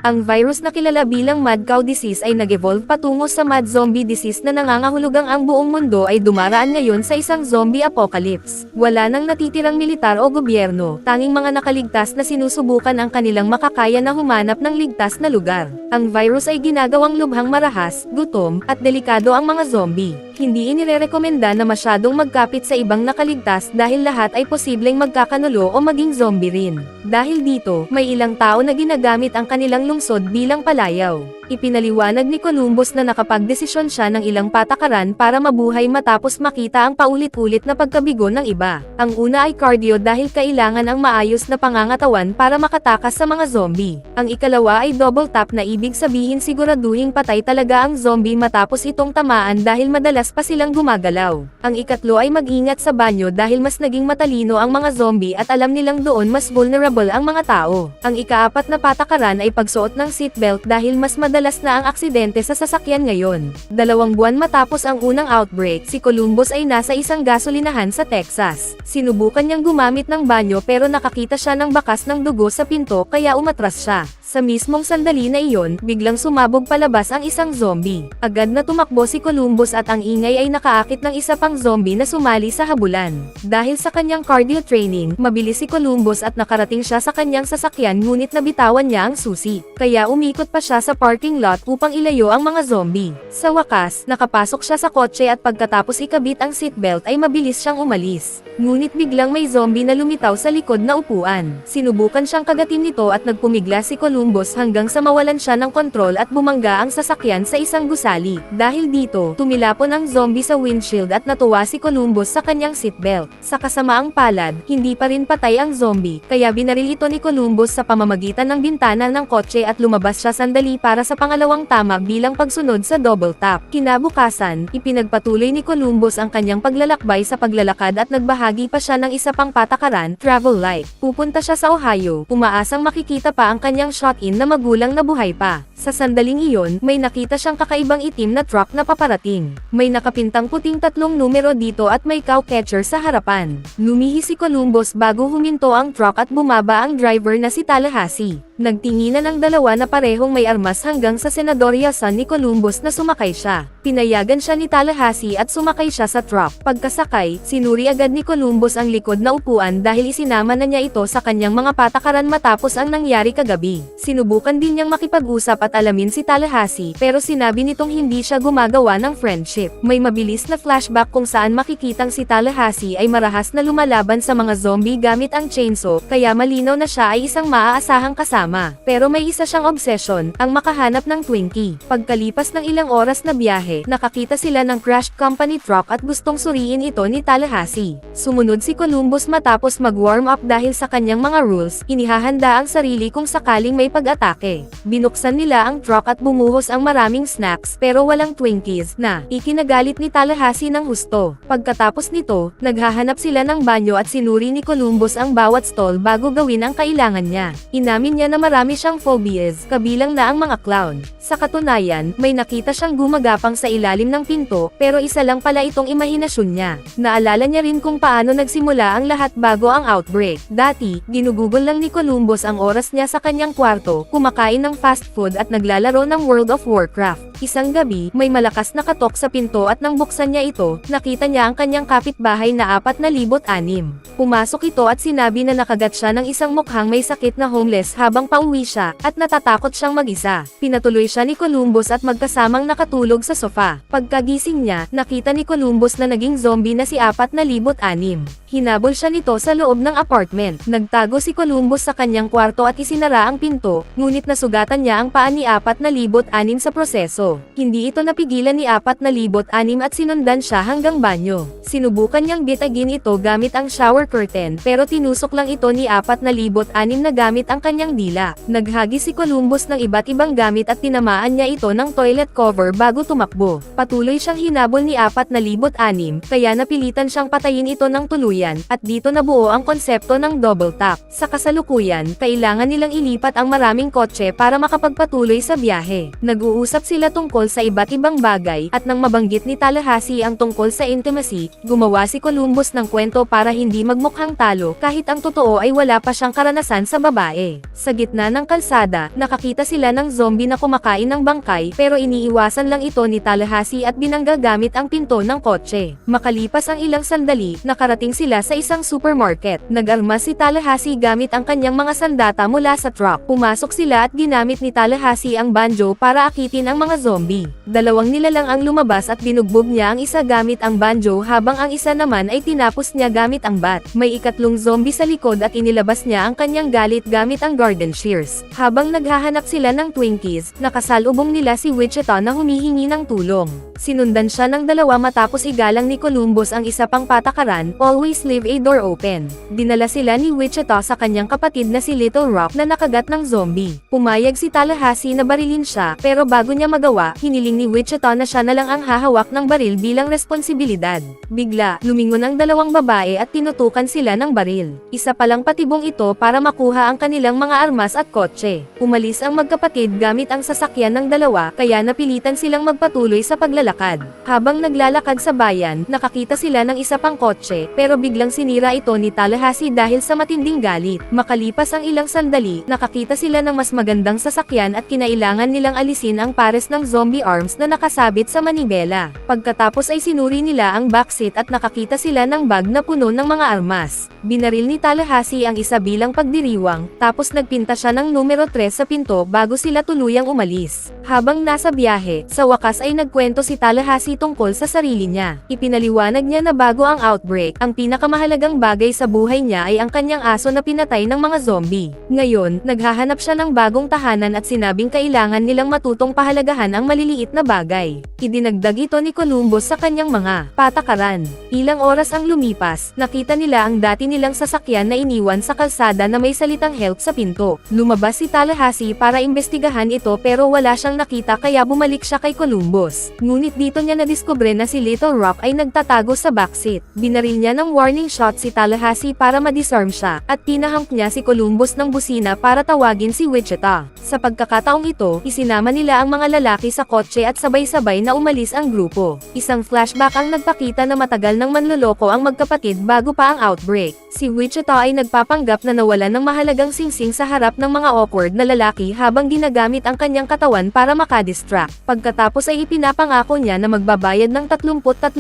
Ang virus na kilala bilang mad cow disease ay nag-evolve patungo sa mad zombie disease na nangangahulugang ang buong mundo ay dumaraan ngayon sa isang zombie apocalypse. Wala nang natitirang militar o gobyerno, tanging mga nakaligtas na sinusubukan ang kanilang makakaya na humanap ng ligtas na lugar. Ang virus ay ginagawang lubhang marahas, gutom, at delikado ang mga zombie. Hindi inirerekomenda na masyadong magkapit sa ibang nakaligtas dahil lahat ay posibleng magkakanulo o maging zombie rin. Dahil dito, may ilang tao na ginagamit ang kanilang lungsod bilang palayaw. Ipinaliwanag ni Columbus na nakapagdesisyon siya ng ilang patakaran para mabuhay matapos makita ang paulit-ulit na pagkabigo ng iba. Ang una ay cardio dahil kailangan ang maayos na pangangatawan para makatakas sa mga zombie. Ang ikalawa ay double tap na ibig sabihin siguraduhing patay talaga ang zombie matapos itong tamaan dahil madalas pa silang gumagalaw. Ang ikatlo ay mag-ingat sa banyo dahil mas naging matalino ang mga zombie at alam nilang doon mas vulnerable ang mga tao. Ang ikaapat na patakaran ay pagsuot ng seatbelt dahil mas madalas na ang aksidente sa sasakyan ngayon. 2 buwan matapos ang unang outbreak, si Columbus ay nasa isang gasolinahan sa Texas. Sinubukan niyang gumamit ng banyo pero nakakita siya ng bakas ng dugo sa pinto kaya umatras siya. Sa mismong sandali na iyon, biglang sumabog palabas ang isang zombie. Agad na tumakbo si Columbus at ang ingay ay nakaakit ng isa pang zombie na sumali sa habulan. Dahil sa kanyang cardio training, mabilis si Columbus at nakarating siya sa kanyang sasakyan ngunit nabitawan niya ang susi. Kaya umikot pa siya sa parking lot upang ilayo ang mga zombie. Sa wakas, nakapasok siya sa kotse at pagkatapos ikabit ang seatbelt ay mabilis siyang umalis. Ngunit biglang may zombie na lumitaw sa likod na upuan. Sinubukan siyang kagatin nito at nagpumigla si Columbus hanggang sa mawalan siya ng kontrol at bumangga ang sasakyan sa isang gusali. Dahil dito, tumilapon ang zombie sa windshield at natuwa si Columbus sa kanyang seatbelt. Sa kasamaang palad, hindi pa rin patay ang zombie, kaya binaril ito ni Columbus sa pamamagitan ng bintana ng kotse at lumabas siya sandali para sa pangalawang tama bilang pagsunod sa double tap. Kinabukasan, ipinagpatuloy ni Columbus ang kanyang paglalakbay sa paglalakad at nagbahagi pa siya ng isa pang patakaran, travel light. Pupunta siya sa Ohio, umaasang makikita pa ang kanyang shot-in na magulang na buhay pa. Sa sandaling iyon, may nakita siyang kakaibang itim na truck na paparating. May nakapintang puting 3 numero dito at may cow catcher sa harapan. Lumihi si Columbus bago huminto ang truck at bumaba ang driver na si Tallahassee. Nagtinginan ang dalawa na parehong may armas hanggang sa senadoryasan ni Columbus na sumakay siya. Pinayagan siya ni Tallahassee at sumakay siya sa truck. Pagkasakay, sinuri agad ni Columbus ang likod na upuan dahil isinama na niya ito sa kanyang mga patakaran matapos ang nangyari kagabi. Sinubukan din niyang makipag-usap at alamin si Tallahassee pero sinabi nitong hindi siya gumagawa ng friendship. May mabilis na flashback kung saan makikitang si Tallahassee ay marahas na lumalaban sa mga zombie gamit ang chainsaw kaya malinaw na siya ay isang maaasahang kasama. Pero may isa siyang obsession, ang makahanap ng Twinkie. Pagkalipas ng ilang oras na biyahe, nakakita sila ng crashed company truck at gustong suriin ito ni Tallahassee. Sumunod si Columbus matapos mag-warm up dahil sa kanyang mga rules, inihahanda ang sarili kung sakaling may pag-atake. Binuksan nila ang truck at bumuhos ang maraming snacks pero walang Twinkies na ikinagalit ni Tallahassee ng husto. Pagkatapos nito, naghahanap sila ng banyo at sinuri ni Columbus ang bawat stall bago gawin ang kailangan niya. Inamin niya na marami siyang phobias, kabilang na ang mga clown. Sa katunayan, may nakita siyang gumagapang sa ilalim ng pinto, pero isa lang pala itong imahinasyon niya. Naalala niya rin kung paano nagsimula ang lahat bago ang outbreak. Dati, ginugugol lang ni Columbus ang oras niya sa kanyang kwarto, kumakain ng fast food at naglalaro ng World of Warcraft. Isang gabi, may malakas na katok sa pinto at nang buksan niya ito, nakita niya ang kanyang kapitbahay na 4,006. Pumasok ito at sinabi na nakagat siya ng isang mukhang may sakit na homeless habang pauwi siya, at natatakot siyang mag-isa. Pinatuloy siya ni Columbus at magkasamang nakatulog sa sofa. Pagkagising niya, nakita ni Columbus na naging zombie na si 4,006. Hinabol siya nito sa loob ng apartment. Nagtago si Columbus sa kanyang kwarto at isinara ang pinto, ngunit nasugatan niya ang paa ni 4,006 sa proseso. Hindi ito napigilan ni 4,006 at sinundan siya hanggang banyo. Sinubukan niyang bitagin ito gamit ang shower curtain pero tinusok lang ito ni 4,006 na gamit ang kanyang dila. Naghagi si Columbus ng iba't ibang gamit at tinamaan niya ito ng toilet cover bago tumakbo. Patuloy siyang hinabol ni 4,006 kaya napilitan siyang patayin ito ng tuluyan at dito nabuo ang konsepto ng double tap. Sa kasalukuyan, kailangan nilang ilipat ang maraming kotse para makapagpatuloy sa biyahe. Nag-uusap sila tungkol sa iba't ibang bagay, at nang mabanggit ni Tallahassee ang tungkol sa intimacy, gumawa si Columbus ng kwento para hindi magmukhang talo kahit ang totoo ay wala pa siyang karanasan sa babae. Sa gitna ng kalsada, nakakita sila ng zombie na kumakain ng bangkay pero iniiwasan lang ito ni Tallahassee at binangga gamit ang pinto ng kotse. Makalipas ang ilang sandali, nakarating sila sa isang supermarket. Nag-armas si Tallahassee gamit ang kanyang mga sandata mula sa truck. Pumasok sila at ginamit ni Tallahassee ang banjo para akitin ang mga zombie. Dalawang nilalang ang lumabas at binugbog niya ang isa gamit ang banjo habang ang isa naman ay tinapos niya gamit ang bat. May ikatlong zombie sa likod at inilabas niya ang kanyang galit gamit ang garden shears. Habang naghahanap sila ng Twinkies, nakasalubong nila si Wichita na humihingi ng tulong. Sinundan siya ng dalawa matapos igalang ni Columbus ang isa pang patakaran, always leave a door open. Dinala sila ni Wichita sa kanyang kapatid na si Little Rock na nakagat ng zombie. Pumayag si Tallahassee na barilin siya, pero bago niya magawa, hiniling ni Wichita na siya na lang ang hahawak ng baril bilang responsibilidad. Bigla, lumingon ang dalawang babae at tinutukan sila ng baril. Isa palang patibong ito para makuha ang kanilang mga armas at kotse. Umalis ang magkapatid gamit ang sasakyan ng dalawa, kaya napilitan silang magpatuloy sa paglalakad. Habang naglalakad sa bayan, nakakita sila ng isa pang kotse, pero biglang sinira ito ni Tallahassee dahil sa matinding galit. Makalipas ang ilang sandali, nakakita sila ng mas magandang sasakyan at kinailangan nilang alisin ang pares ng zombie arms na nakasabit sa manibela. Pagkatapos ay sinuri nila ang backseat at nakakita sila ng bag na puno ng mga armas. Binaril ni Tallahassee ang isa bilang pagdiriwang, tapos nagpinta siya ng numero 3 sa pinto bago sila tuluyang umalis. Habang nasa biyahe, sa wakas ay nagkwento si Tallahassee tungkol sa sarili niya. Ipinaliwanag niya na bago ang outbreak, ang pinakamahalagang bagay sa buhay niya ay ang kanyang aso na pinatay ng mga zombie. Ngayon, naghahanap siya ng bagong tahanan at sinabing kailangan nilang matutong pahalagahan ang maliliit na bagay. Idinagdag ito ni Columbus sa kanyang mga patakaran. Ilang oras ang lumipas, nakita nila ang dati nilang sasakyan na iniwan sa kalsada na may salitang help sa pinto. Lumabas si Tallahassee para imbestigahan ito pero wala siyang nakita kaya bumalik siya kay Columbus. Ngunit dito niya nadiskubre na si Little Rock ay nagtatago sa backseat. Binaril niya ng warning shot si Tallahassee para ma-disarm siya, at pinahunk niya si Columbus ng busina para tawagin si Wichita. Sa pagkakataong ito, isinama nila ang mga lalaki sa kotse at sabay-sabay na umalis ang grupo. Isang flashback ang nagpakita na matagal nang manloloko ang magkapatid bago pa ang outbreak. Si Wichita ay nagpapanggap na nawalan ng mahalagang singsing sa harap ng mga awkward na lalaki habang ginagamit ang kanyang katawan para makadistract. Pagkatapos ay ipinapangako niya na magbabayad ng $33,000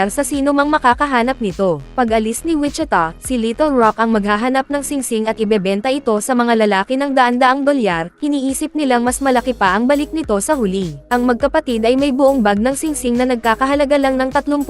sa sino mang makakahanap nito. Pag-alis ni Wichita, si Little Rock ang maghahanap ng singsing at ibebenta ito sa mga lalaki ng $100,000, iniisip nilang mas malaki pa ang balik nito sa huli. Ang magkapatid ay may buong bag ng singsing na nagkakahalaga lang ng $30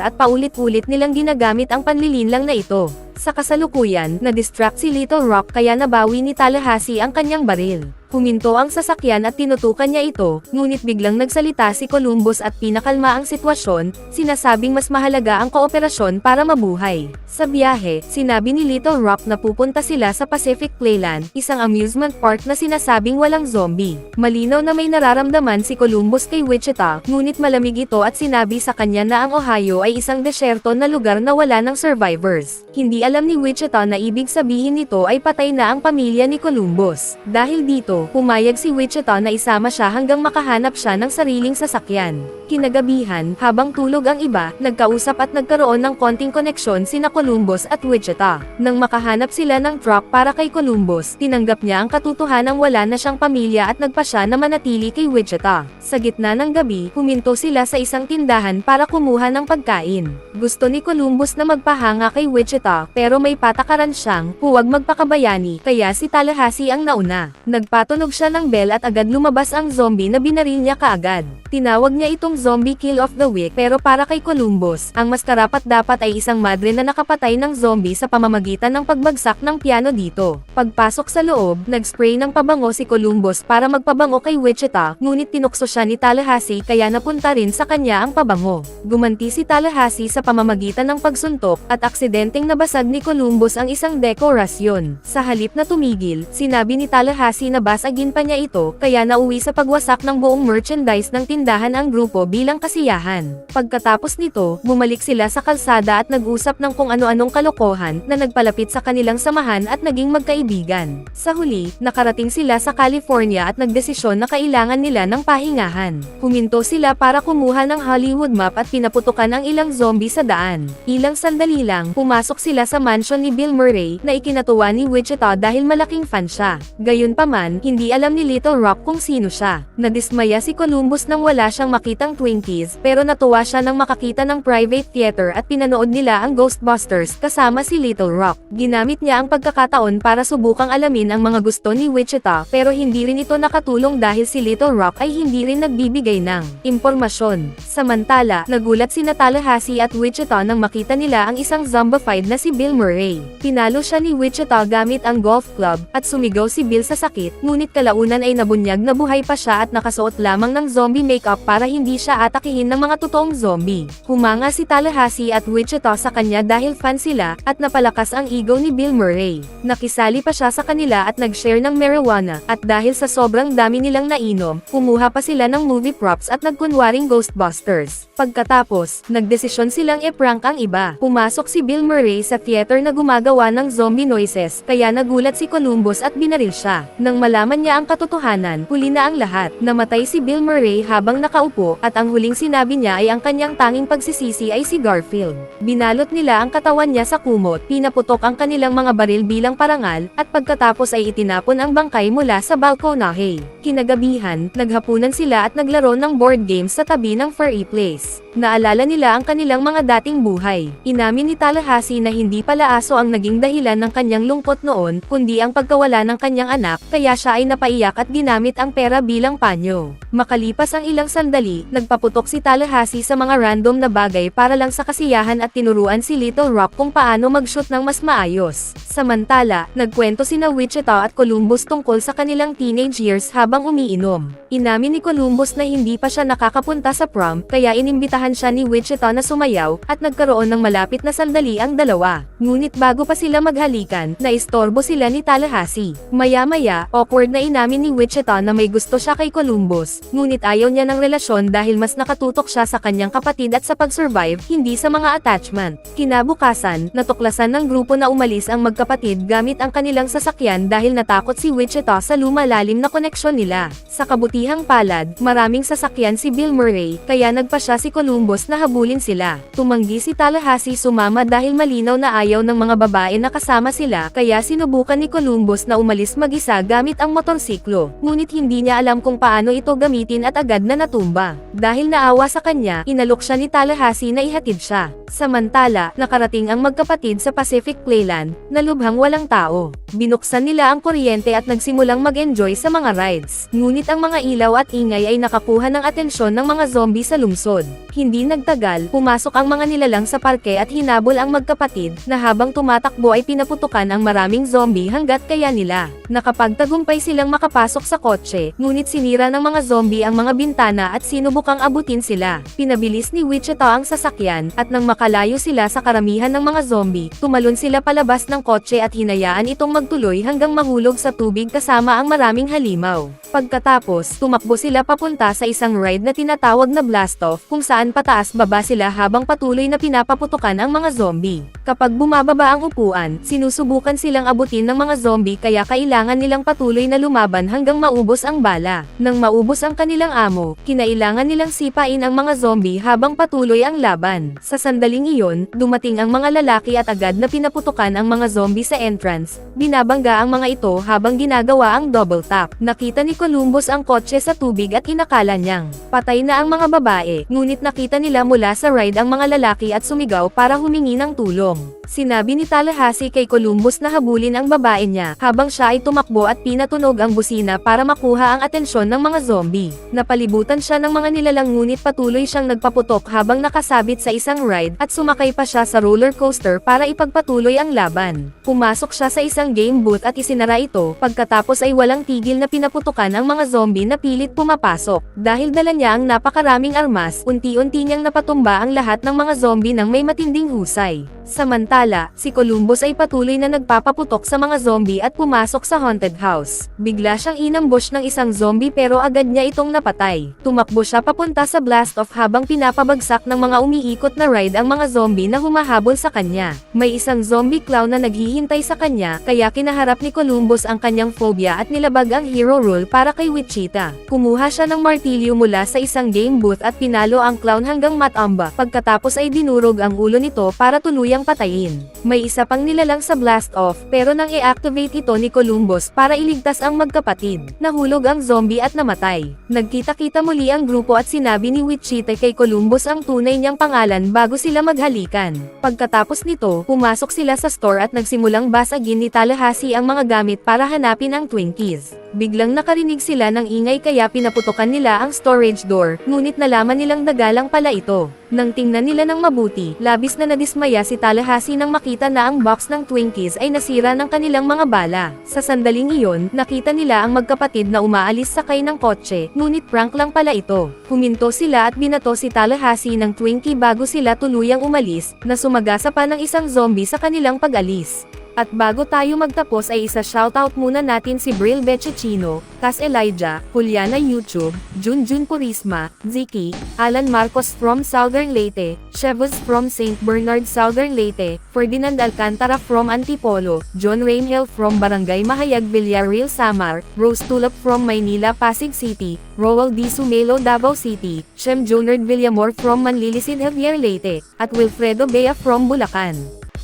at paulit-ulit nilang ginagamit ang panlilinlang na ito. Sa kasalukuyan, na-distract si Little Rock kaya nabawi ni Tallahassee ang kanyang baril. Huminto ang sasakyan at tinutukan niya ito, ngunit biglang nagsalita si Columbus at pinakalma ang sitwasyon, sinasabing mas mahalaga ang kooperasyon para mabuhay. Sa biyahe, sinabi ni Little Rock na pupunta sila sa Pacific Playland, isang amusement park na sinasabing walang zombie. Malinaw na may nararamdaman si Columbus kay Wichita, ngunit malamig ito at sinabi sa kanya na ang Ohio ay isang desyerto na lugar na wala ng survivors. Hindi alam ni Wichita na ibig sabihin nito ay patay na ang pamilya ni Columbus. Dahil dito, pumayag si Wichita na isama siya hanggang makahanap siya ng sariling sasakyan. Kinagabihan, habang tulog ang iba, nagkausap at nagkaroon ng konting koneksyon sina Columbus at Wichita. Nang makahanap sila ng truck para kay Columbus, tinanggap niya ang katotohanang wala na siyang pamilya at nagpa siya na manatili kay Wichita. Sa gitna ng gabi, huminto sila sa isang tindahan para kumuha ng pagkain. Gusto ni Columbus na magpahanga kay Wichita, pero may patakaran siyang, huwag magpakabayani, kaya si Tallahassee ang nauna. Nagpatunog siya ng bell at agad lumabas ang zombie na binaril niya kaagad. Tinawag niya itong zombie kill of the week, pero para kay Columbus, ang mas karapat-dapat ay isang madre na nakapatay ng zombie sa pamamagitan ng pagbagsak ng piano dito. Pagpasok sa loob, nag-spray ng pabango si Columbus para magpabango kay Wichita, ngunit tinukso siya ni Tallahassee kaya napunta rin sa kanya ang pabango. Gumanti si Tallahassee sa pamamagitan ng pagsuntok, at aksidenteng nabasag Itinatag ni Columbus ang isang dekorasyon. Sa halip na tumigil, sinabi ni Tallahassee na basagin pa niya ito, kaya nauwi sa pagwasak ng buong merchandise ng tindahan ang grupo bilang kasiyahan. Pagkatapos nito, bumalik sila sa kalsada at nag-usap ng kung ano-anong kalokohan na nagpalapit sa kanilang samahan at naging magkaibigan. Sa huli, nakarating sila sa California at nagdesisyon na kailangan nila ng pahingahan. Huminto sila para kumuha ng Hollywood map at pinaputukan ang ilang zombie sa daan. Ilang sandali lang, pumasok sila sa mansion ni Bill Murray na ikinatuwa ni Wichita dahil malaking fan siya. Gayunpaman, hindi alam ni Little Rock kung sino siya. Nadismaya si Columbus nang wala siyang makitang Twinkies, pero natuwa siya nang makakita ng private theater at pinanood nila ang Ghostbusters kasama si Little Rock. Ginamit niya ang pagkakataon para subukang alamin ang mga gusto ni Wichita, pero hindi rin ito nakatulong dahil si Little Rock ay hindi rin nagbibigay ng impormasyon. Samantala, nagulat si Tallahassee at Wichita nang makita nila ang isang zombified na si Bill Murray. Pinalo siya ni Wichita gamit ang golf club, at sumigaw si Bill sa sakit, ngunit kalaunan ay nabunyag na buhay pa siya at nakasuot lamang ng zombie makeup para hindi siya atakihin ng mga totoong zombie. Humanga si Tallahassee at Wichita sa kanya dahil fan sila, at napalakas ang ego ni Bill Murray. Nakisali pa siya sa kanila at nag-share ng marijuana, at dahil sa sobrang dami nilang nainom, kumuha pa sila ng movie props at nagkunwaring Ghostbusters. Pagkatapos, nagdesisyon silang i-prank ang iba. Pumasok si Bill Murray sa theater na gumagawa ng zombie noises, kaya nagulat si Columbus at binaril siya. Nang malaman niya ang katotohanan, huli na ang lahat. Namatay si Bill Murray habang nakaupo, at ang huling sinabi niya ay ang kanyang tanging pagsisisi ay si Garfield. Binalot nila ang katawan niya sa kumot, pinaputok ang kanilang mga baril bilang parangal, at pagkatapos ay itinapon ang bangkay mula sa balkonahe. Kinagabihan, naghapunan sila at naglaro ng board games sa tabi ng furry place. Naalala nila ang kanilang mga dating buhay. Inamin ni Tallahassee na hindi pala aso ang naging dahilan ng kanyang lungkot noon, kundi ang pagkawala ng kanyang anak, kaya siya ay napaiyak at ginamit ang pera bilang panyo. Makalipas ang ilang sandali, nagpaputok si Tallahassee sa mga random na bagay para lang sa kasiyahan at tinuruan si Little Rock kung paano mag-shoot ng mas maayos. Samantala, nagkwento sina Wichita at Columbus tungkol sa kanilang teenage years habang umiinom. Inamin ni Columbus na hindi pa siya nakakapunta sa prom, kaya inimbitahan siya ni Wichita na sumayaw, at nagkaroon ng malapit na sandali ang dalawa. Ngunit bago pa sila maghalikan, naistorbo sila ni Tallahassee. Maya-maya, awkward na inamin ni Wichita na may gusto siya kay Columbus, ngunit ayaw niya ng relasyon dahil mas nakatutok siya sa kanyang kapatid at sa pag-survive, hindi sa mga attachment. Kinabukasan, natuklasan ng grupo na umalis ang magkapatid gamit ang kanilang sasakyan dahil natakot si Wichita sa lumalalim na koneksyon nila. Sa kabutihang palad, maraming sasakyan si Bill Murray, kaya nagpa siya si Columbus na habulin sila. Tumanggi si Tallahassee sumama dahil malinaw na ayaw ng mga babae na kasama sila, kaya sinubukan ni Columbus na umalis mag-isa gamit ang motorsiklo. Ngunit hindi niya alam kung paano ito gamitin at agad na natumba. Dahil naawa sa kanya, inalok siya ni Tallahassee na ihatid siya. Samantala, nakarating ang magkapatid sa Pacific Playland, na lubhang walang tao. Binuksan nila ang kuryente at nagsimulang mag-enjoy sa mga rides. Ngunit ang mga ilaw at ingay ay nakakuha ng atensyon ng mga zombie sa lungsod. Hindi nagtagal, pumasok ang mga nilalang sa parke at hinabol ang magkapatid, na habang tumatakbo ay pinaputukan ang maraming zombie hanggat kaya nila. Nakapagtagumpay silang makapasok sa kotse, ngunit sinira ng mga zombie ang mga bintana at sinubukang abutin sila. Pinabilis ni Wichita ang sasakyan, at nang makalayo sila sa karamihan ng mga zombie, tumalon sila palabas ng kotse at hinayaan itong magtuloy hanggang mahulog sa tubig kasama ang maraming halimaw. Pagkatapos, tumakbo sila papunta sa isang ride na tinatawag na blast-off, kung saan pataas-baba sila habang patuloy na pinapaputukan ang mga zombie. Kapag bumababa ang upuan, sinusubukan silang abutin ng mga zombie kaya kailangan nilang patuloy na lumaban hanggang maubos ang bala. Nang maubos ang kanilang amo, kinailangan nilang sipain ang mga zombie habang patuloy ang laban. Sa sandaling iyon, dumating ang mga lalaki at agad na pinaputukan ang mga zombie sa entrance. Binabangga ang mga ito habang ginagawa ang double tap. Nakita ni Columbus ang kotse sa tubig at inakala niyang patay na ang mga babae, ngunit nakita nila mula sa ride ang mga lalaki at sumigaw para humingi ng tulong. Sinabi ni Tallahassee kay Columbus na habulin ang babae niya, habang siya ay tumakbo at pinatunog ang busina para makuha ang atensyon ng mga zombie. Napalibutan siya ng mga nilalang ngunit patuloy siyang nagpaputok habang nakasabit sa isang ride, at sumakay pa siya sa roller coaster para ipagpatuloy ang laban. Pumasok siya sa isang game booth at isinara ito, pagkatapos ay walang tigil na pinaputukan ang mga zombie na pilit pumapasok. Dahil dala niya ang napakaraming armas, unti-unti niyang napatumba ang lahat ng mga zombie ng may matinding husay. Samantala, Samantala, si Columbus ay patuloy na nagpapaputok sa mga zombie at pumasok sa haunted house. Bigla siyang inambush ng isang zombie pero agad niya itong napatay. Tumakbo siya papunta sa blast off habang pinapabagsak ng mga umiikot na ride ang mga zombie na humahabol sa kanya. May isang zombie clown na naghihintay sa kanya, kaya kinaharap ni Columbus ang kanyang phobia at nilabag ang hero role para kay Wichita. Kumuha siya ng martilyo mula sa isang game booth at pinalo ang clown hanggang matamba. Pagkatapos ay dinurog ang ulo nito para tuluyang patayin. May isa pang nilalang sa blast off pero nang i-activate ito ni Columbus para iligtas ang magkapatid, nahulog ang zombie at namatay. Nagkita-kita muli ang grupo at sinabi ni Wichita kay Columbus ang tunay niyang pangalan bago sila maghalikan. Pagkatapos nito, pumasok sila sa store at nagsimulang basagin ni Tallahassee ang mga gamit para hanapin ang Twinkies. Biglang nakarinig sila ng ingay kaya pinaputokan nila ang storage door, ngunit nalaman nilang dagalang pala ito. Nang tingnan nila ng mabuti, labis na nadismaya si Tallahassee nang makita na ang box ng Twinkies ay nasira ng kanilang mga bala. Sa sandaling iyon, nakita nila ang magkapatid na umaalis sakay ng kotse, ngunit prank lang pala ito. Huminto sila at binato si Tallahassee ng Twinkie bago sila tuluyang umalis, na sumagasa pa ng isang zombie sa kanilang pag-alis. At bago tayo magtapos ay isa-shoutout muna natin si Bril Bechechino, Cas Elijah, Juliana YouTube, Junjun Purisma, Ziki, Alan Marcos from Southern Leyte, Chevos from St. Bernard Southern Leyte, Ferdinand Alcantara from Antipolo, John Rainhel from Barangay Mahayag Villarreal Samar, Rose Tulip from Maynila Pasig City, Roel D. Sumelo Davao City, Shem Jonard Villamor from Manlilisid Javier Leyte, at Wilfredo Bea from Bulacan.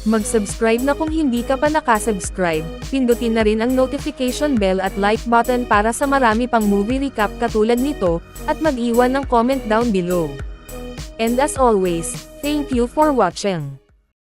Mag-subscribe na kung hindi ka pa nakasubscribe, pindutin na rin ang notification bell at like button para sa marami pang movie recap katulad nito, at mag-iwan ng comment down below. And as always, thank you for watching.